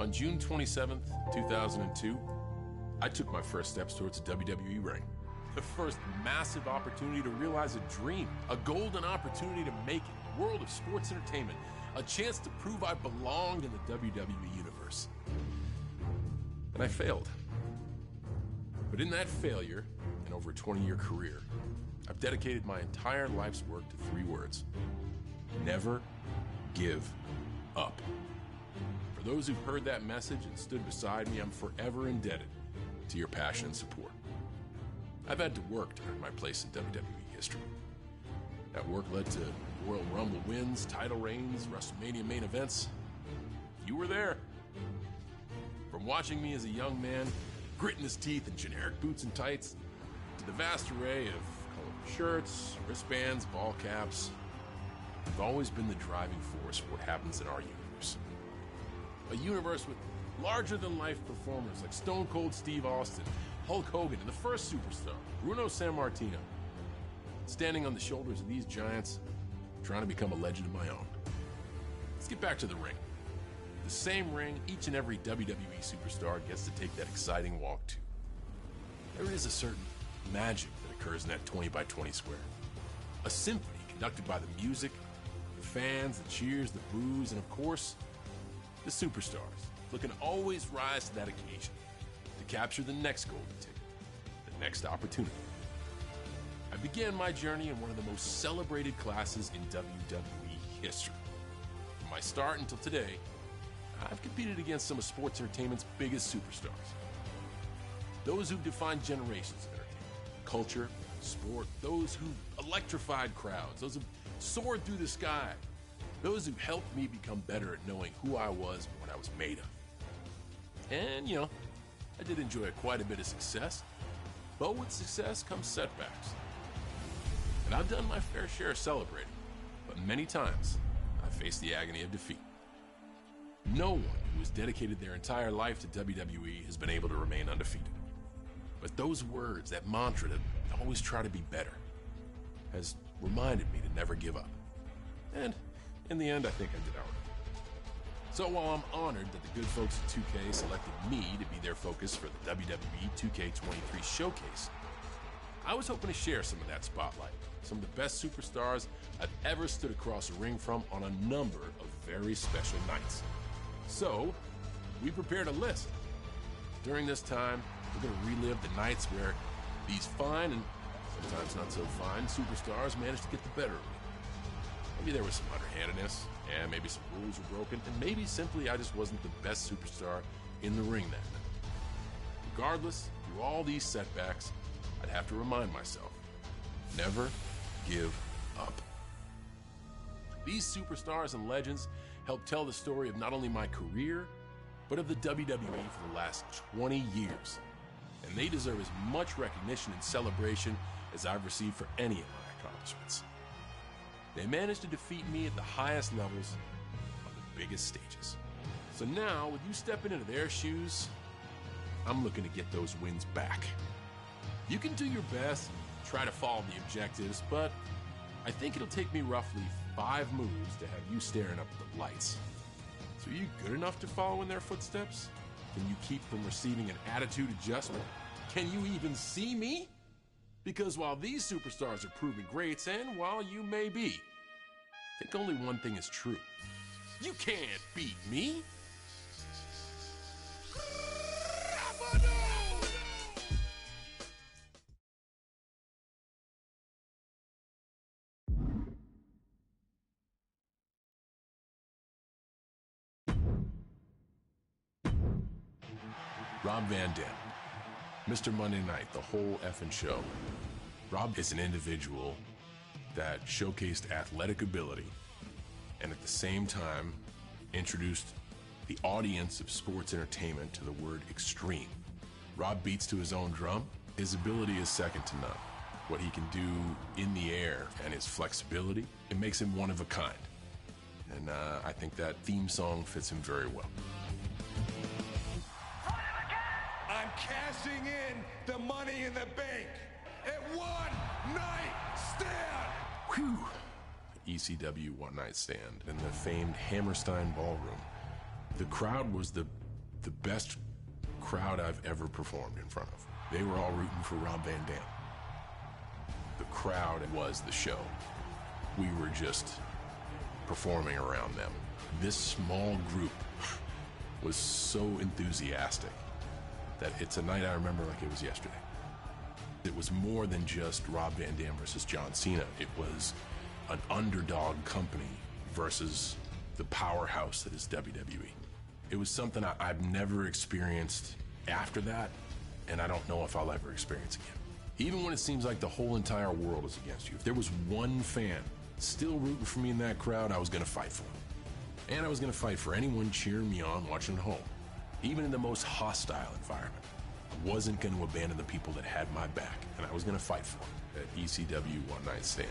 On June 27th, 2002, I took my first steps towards a WWE ring. The first massive opportunity to realize a dream, a golden opportunity to make it, world of sports entertainment, a chance to prove I belonged in the WWE universe. And I failed. But in that failure, and over a 20-year career, I've dedicated my entire life's work to 3 words: never give up. For those who've heard that message and stood beside me, I'm forever indebted to your passion and support. I've had to work to earn my place in WWE history. That work led to Royal Rumble wins, title reigns, WrestleMania main events. You were there. From watching me as a young man, gritting his teeth in generic boots and tights, to the vast array of colorful shirts, wristbands, ball caps, I've always been the driving force for what happens in our universe. A universe with larger-than-life performers like Stone Cold Steve Austin, Hulk Hogan, and the first superstar, Bruno Sammartino. Standing on the shoulders of these giants, trying to become a legend of my own. Let's get back to the ring. The same ring each and every WWE superstar gets to take that exciting walk to. There is a certain magic that occurs in that 20 by 20 square. A symphony conducted by the music, the fans, the cheers, the boos, and of course, the superstars, looking to always rise to that occasion, to capture the next golden ticket, the next opportunity. I began my journey in one of the most celebrated classes in WWE history. From my start until today, I've competed against some of sports entertainment's biggest superstars. Those who defined generations of entertainment, culture, sport, those who electrified crowds, those who soared through the sky, those who helped me become better at knowing who I was and what I was made of. And, you know, I did enjoy quite a bit of success, but with success comes setbacks. And I've done my fair share of celebrating, but many times I've faced the agony of defeat. No one who has dedicated their entire life to WWE has been able to remain undefeated. But those words, that mantra to always try to be better, has reminded me to never give up. And in the end, I think I did all right. So while I'm honored that the good folks at 2K selected me to be their focus for the WWE 2K23 showcase, I was hoping to share some of that spotlight, some of the best superstars I've ever stood across a ring from on a number of very special nights. So, we prepared a list. During this time, we're going to relive the nights where these fine and sometimes not so fine superstars managed to get the better of me. Maybe there was some underhandedness, and maybe some rules were broken, and maybe simply I just wasn't the best superstar in the ring that night. Regardless, through all these setbacks, I'd have to remind myself, never give up. These superstars and legends helped tell the story of not only my career, but of the WWE for the last 20 years. And they deserve as much recognition and celebration as I've received for any of my accomplishments. They managed to defeat me at the highest levels on the biggest stages. So now, with you stepping into their shoes, I'm looking to get those wins back. You can do your best and try to follow the objectives, but I think it'll take me roughly 5 moves to have you staring up at the lights. So are you good enough to follow in their footsteps? Can you keep from receiving an attitude adjustment? Can you even see me? Because while these superstars are proven greats, and while you may be, I think only one thing is true. You can't beat me. Rob Van Dam, Mr. Monday Night, the whole effing show. Rob is an individual that showcased athletic ability and at the same time introduced the audience of sports entertainment to the word extreme. Rob beats to his own drum. His ability is second to none. What he can do in the air and his flexibility, it makes him one of a kind. And I think that theme song fits him very well. I'm cashing in the money in the bank at One Night Stand. Whew. ECW One Night Stand in the famed Hammerstein Ballroom. The crowd was the the best crowd I've ever performed in front of. They were all rooting for Rob Van Dam. The crowd was the show. We were just performing around them. This small group was so enthusiastic that it's a night I remember like it was yesterday. It was more than just Rob Van Dam versus John Cena. It was an underdog company versus the powerhouse that is WWE. It was something I've never experienced after that, and I don't know if I'll ever experience again. Even when it seems like the whole entire world is against you, if there was one fan still rooting for me in that crowd, I was gonna fight for him. And I was gonna fight for anyone cheering me on watching at home. Even in the most hostile environment, I wasn't gonna abandon the people that had my back, and I was gonna fight for them at ECW One Night Stand.